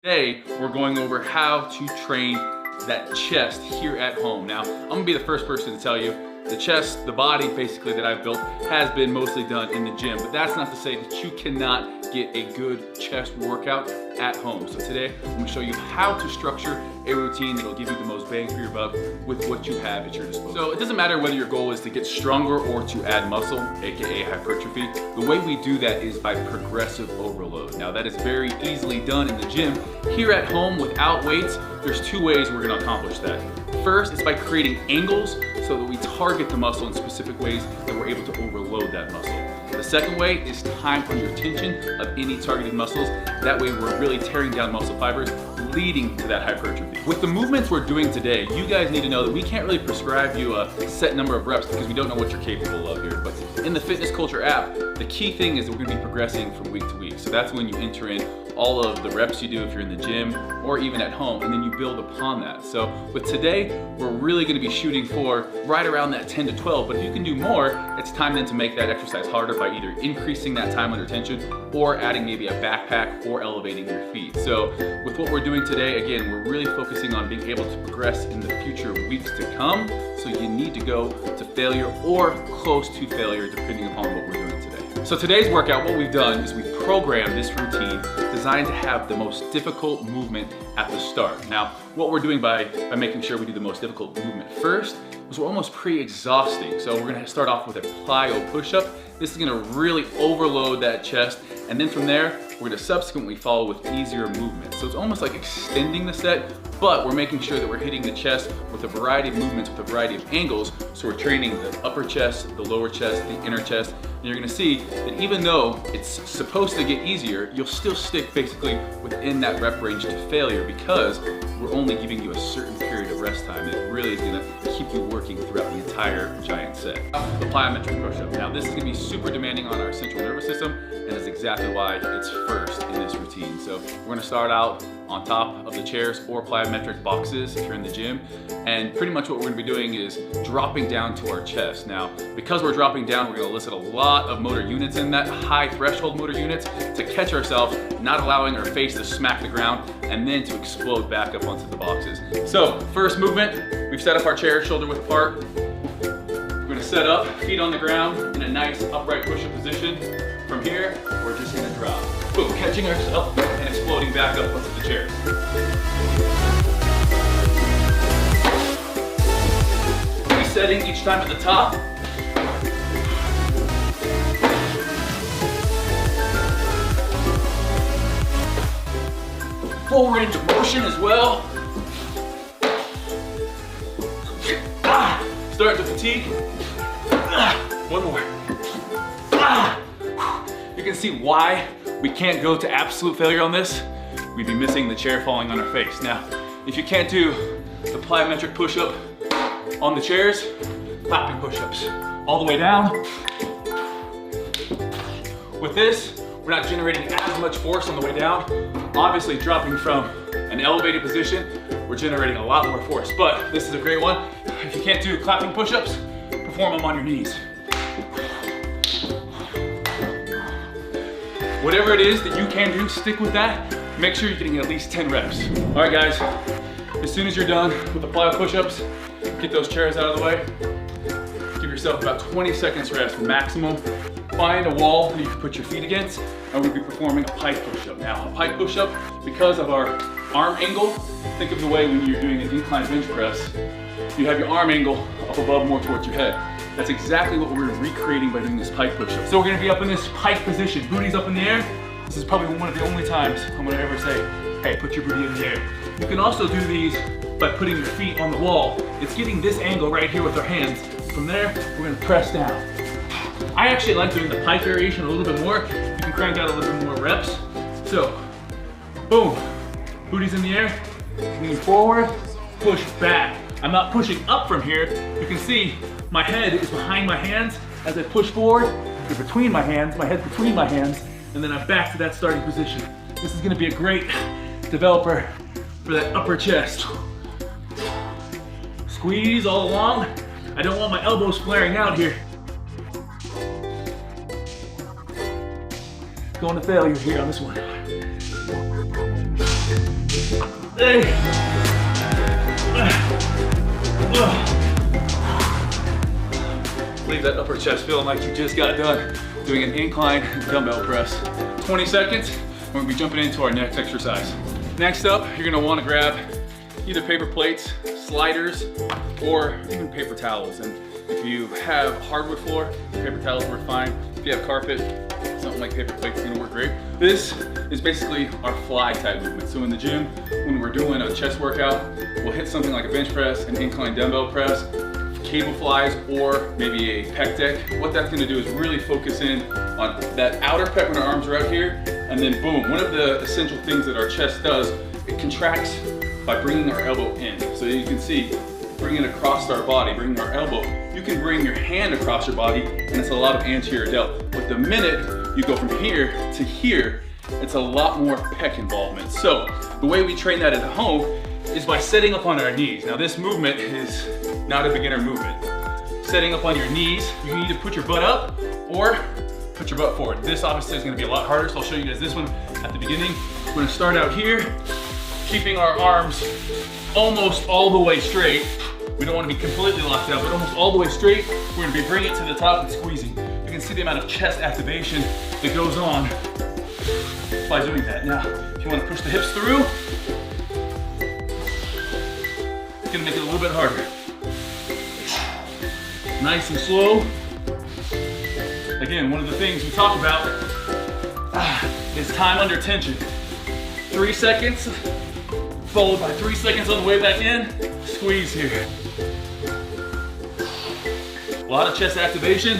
Today, we're going over how to train that chest here at home. Now, I'm gonna be the first person to tell you the chest, the body basically that I've built has been mostly done in the gym, but that's not to say that you cannot get a good chest workout at home. So today, I'm gonna show you how to structure a routine that'll give you the most bang for your buck with what you have at your disposal. So it doesn't matter whether your goal is to get stronger or to add muscle, AKA hypertrophy. The way we do that is by progressive overload. Now that is very easily done in the gym. Here at home without weights, there's two ways we're gonna accomplish that. First, it's by creating angles so that we target the muscle in specific ways that we're able to overload that muscle. The second way is time under tension of any targeted muscles. That way we're really tearing down muscle fibers, leading to that hypertrophy. With the movements we're doing today, you guys need to know that we can't really prescribe you a set number of reps because we don't know what you're capable of here. But in the Fitness Culture app, the key thing is that we're gonna be progressing from week to week. So that's when you enter in all of the reps you do if you're in the gym or even at home, and then you build upon that. So with today, we're really gonna be shooting for right around that 10 to 12, but if you can do more, it's time then to make that exercise harder by either increasing that time under tension or adding maybe a backpack or elevating your feet. So with what we're doing today, again, we're really focusing on being able to progress in the future weeks to come. So you need to go to failure or close to failure depending upon what we're doing today. So today's workout, what we've done is we've programmed this routine designed to have the most difficult movement at the start. Now, what we're doing by making sure we do the most difficult movement first is we're almost pre-exhausting. So we're gonna start off with a plyo push-up. This is gonna really overload that chest, and then from there, we're gonna subsequently follow with easier movements. So it's almost like extending the set, but we're making sure that we're hitting the chest with a variety of movements, with a variety of angles. So we're training the upper chest, the lower chest, the inner chest. And you're gonna see that even though it's supposed to get easier, you'll still stick basically within that rep range to failure because we're only giving you a certain period of rest time that really is gonna keep you working throughout the entire giant set. The plyometric push-up. Now this is gonna be super demanding on our central nervous system, and that's exactly why it's first in this routine. So we're gonna start out on top of the chairs or plyometric boxes if you're in the gym. And pretty much what we're gonna be doing is dropping down to our chest. Now, because we're dropping down, we're gonna elicit a lot of motor units in that, high threshold motor units, to catch ourselves, not allowing our face to smack the ground, and then to explode back up onto the boxes. So, first movement, we've set up our chair shoulder width apart. We're gonna set up, feet on the ground in a nice upright push-up position. From here, we're just gonna drop. Boom, catching ourselves and exploding back up onto the chair. Resetting each time at the top. Full range of motion as well. Starting to fatigue. One more. You can see why we can't go to absolute failure on this. We'd be missing the chair falling on our face. Now, if you can't do the plyometric push-up on the chairs, clapping push-ups all the way down. With this, we're not generating as much force on the way down. Obviously, dropping from an elevated position, we're generating a lot more force, but this is a great one. If you can't do clapping push-ups, perform them on your knees. Whatever it is that you can do, stick with that. Make sure you're getting at least 10 reps. All right, guys, as soon as you're done with the plyo push-ups, get those chairs out of the way. Give yourself about 20 seconds rest maximum. Find a wall that you can put your feet against, and we'll be performing a pike push-up. Now, a pike push-up, because of our arm angle, think of the way when you're doing an incline bench press, you have your arm angle up above more towards your head. That's exactly what we're recreating by doing this pike push-up. So we're gonna be up in this pike position, booties up in the air. This is probably one of the only times I'm gonna ever say, hey, put your booty in the air. You can also do these by putting your feet on the wall. It's getting this angle right here with our hands. From there, we're gonna press down. I actually like doing the pike variation a little bit more. You can crank out a little bit more reps. So, boom, booties in the air, lean forward, push back. I'm not pushing up from here. You can see my head is behind my hands as I push forward. They're between my hands, my head's between my hands, and then I'm back to that starting position. This is gonna be a great developer for that upper chest. Squeeze all along. I don't want my elbows flaring out here. Going to failure here on this one. Hey. Leave that upper chest feeling like you just got done doing an incline dumbbell press. 20 seconds, we're gonna be jumping into our next exercise. Next up, you're gonna wanna grab either paper plates, sliders, or even paper towels. And if you have hardwood floor, paper towels work fine. If you have carpet, something like paper plates is gonna work great. This is basically our fly type movement. So in the gym, when we're doing a chest workout, we'll hit something like a bench press, an incline dumbbell press, cable flies, or maybe a pec deck. What that's gonna do is really focus in on that outer pec when our arms are out here, and then boom, one of the essential things that our chest does, it contracts by bringing our elbow in. So you can see, bringing it across our body, bringing our elbow. You can bring your hand across your body, and it's a lot of anterior delt. But the minute you go from here to here, it's a lot more pec involvement. So the way we train that at home is by setting up on our knees. Now this movement is not a beginner movement. Setting up on your knees, you can either put your butt up or put your butt forward. This obviously is gonna be a lot harder, so I'll show you guys this one at the beginning. We're gonna start out here, keeping our arms almost all the way straight. We don't want to be completely locked out, but almost all the way straight. We're going to be bringing it to the top and squeezing. You can see the amount of chest activation that goes on by doing that. Now, if you want to push the hips through, it's going to make it a little bit harder. Nice and slow. Again, one of the things we talk about is time under tension. 3 seconds, followed by 3 seconds on the way back in. Squeeze here. A lot of chest activation.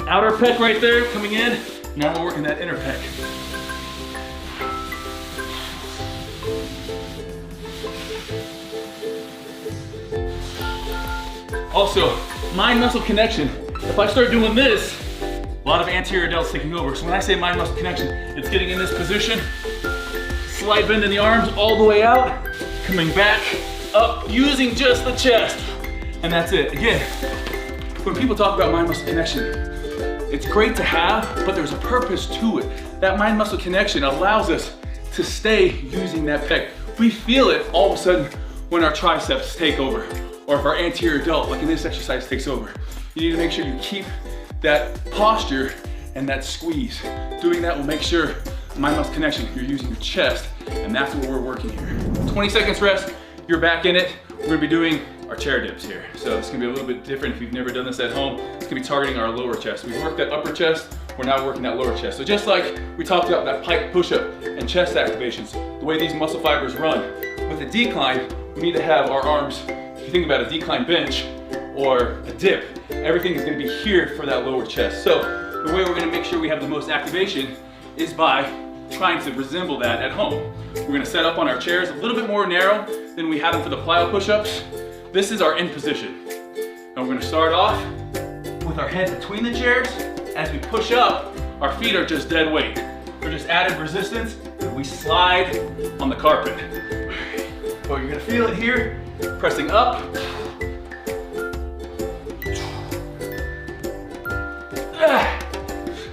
Outer pec right there coming in. Now we're working that inner pec. Also, mind-muscle connection. If I start doing this, a lot of anterior delts taking over. So when I say mind-muscle connection, it's getting in this position, slight bend in the arms all the way out, coming back up, using just the chest. And that's it. Again, when people talk about mind-muscle connection, it's great to have, but there's a purpose to it. That mind-muscle connection allows us to stay using that pec. We feel it all of a sudden when our triceps take over, or if our anterior delt, like in this exercise, takes over. You need to make sure you keep that posture and that squeeze. Doing that will make sure mind-muscle connection, you're using your chest, and that's what we're working here. 20 seconds rest, you're back in it. We're gonna be doing our chair dips here. So it's gonna be a little bit different if you've never done this at home. It's gonna be targeting our lower chest. We've worked that upper chest, we're now working that lower chest. So just like we talked about that pike push-up and chest activations, the way these muscle fibers run, with a decline, we need to have our arms, if you think about a decline bench or a dip, everything is gonna be here for that lower chest. So the way we're gonna make sure we have the most activation is by trying to resemble that at home. We're gonna set up on our chairs a little bit more narrow than we have them for the plyo push-ups. This is our end position. And we're gonna start off with our head between the chairs. As we push up, our feet are just dead weight. We're just added resistance, and we slide on the carpet. So you're gonna feel it here, pressing up.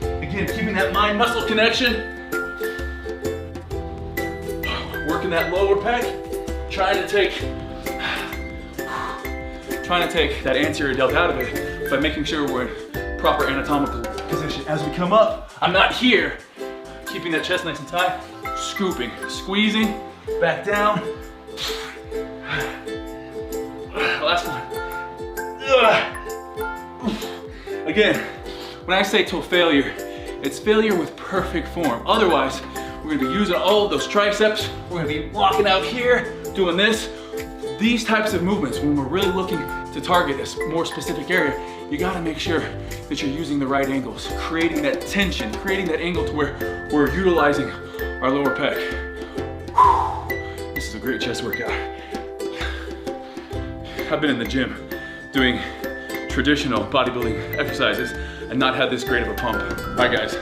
Again, keeping that mind-muscle connection. Working that lower pec, trying to take that anterior delt out of it by making sure we're in proper anatomical position. As we come up, I'm not here, keeping that chest nice and tight, scooping, squeezing, back down. Last one. Again, when I say to failure, it's failure with perfect form. Otherwise, we're gonna be using all of those triceps. We're gonna be walking out here, doing this. These types of movements, when we're really looking to target a more specific area, you gotta make sure that you're using the right angles, creating that tension, creating that angle to where we're utilizing our lower pec. This is a great chest workout. I've been in the gym doing traditional bodybuilding exercises and not had this great of a pump. All right guys,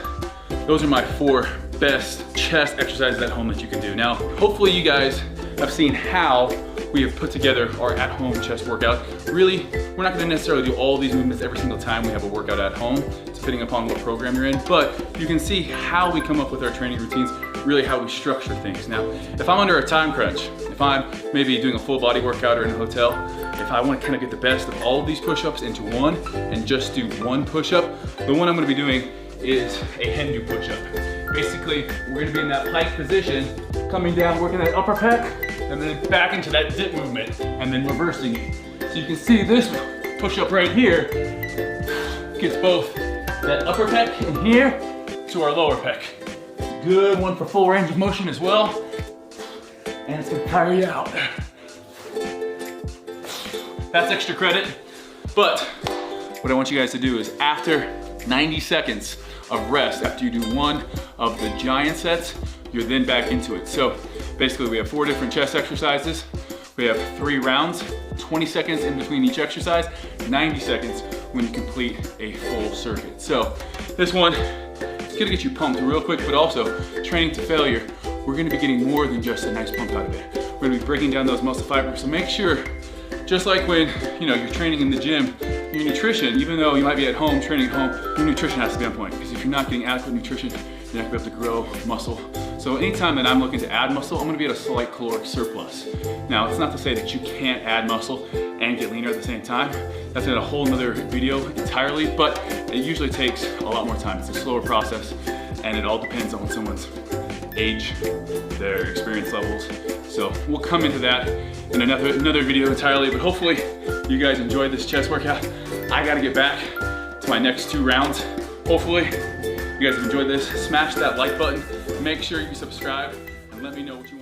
those are my 4 best chest exercises at home that you can do. Now, hopefully you guys have seen how we have put together our at-home chest workout. Really, we're not gonna necessarily do all these movements every single time we have a workout at home, depending upon what program you're in, but you can see how we come up with our training routines. really how we structure things. Now, if I'm under a time crunch, if I'm maybe doing a full body workout or in a hotel, if I want to kind of get the best of all of these push-ups into one and just do one push-up, the one I'm going to be doing is a Hindu push-up. Basically, we're going to be in that plank position, coming down, working that upper pec, and then back into that dip movement, and then reversing it. So you can see this push-up right here gets both that upper pec in here to our lower pec. Good one for full range of motion as well, and it's going to tire you out. That's extra credit, but what I want you guys to do is after 90 seconds of rest, after you do one of the giant sets, you're then back into it. So basically we have 4 different chest exercises. We have 3 rounds, 20 seconds in between each exercise, 90 seconds when you complete a full circuit. So this one, it's gonna get you pumped real quick, but also training to failure, we're gonna be getting more than just a nice pump out of it. We're gonna be breaking down those muscle fibers. So make sure, just like when you're training in the gym, your nutrition, even though you might be at home, training at home, your nutrition has to be on point. Because if you're not getting adequate nutrition, you're not gonna be able to grow muscle. So anytime that I'm looking to add muscle, I'm gonna be at a slight caloric surplus. Now, it's not to say that you can't add muscle and get leaner at the same time. That's in a whole nother video entirely, but it usually takes a lot more time. It's a slower process, and it all depends on someone's age, their experience levels. So we'll come into that in another video entirely, but hopefully you guys enjoyed this chest workout. I gotta get back to my next 2 rounds. Hopefully you guys have enjoyed this. Smash that like button. Make sure you subscribe and let me know what you want.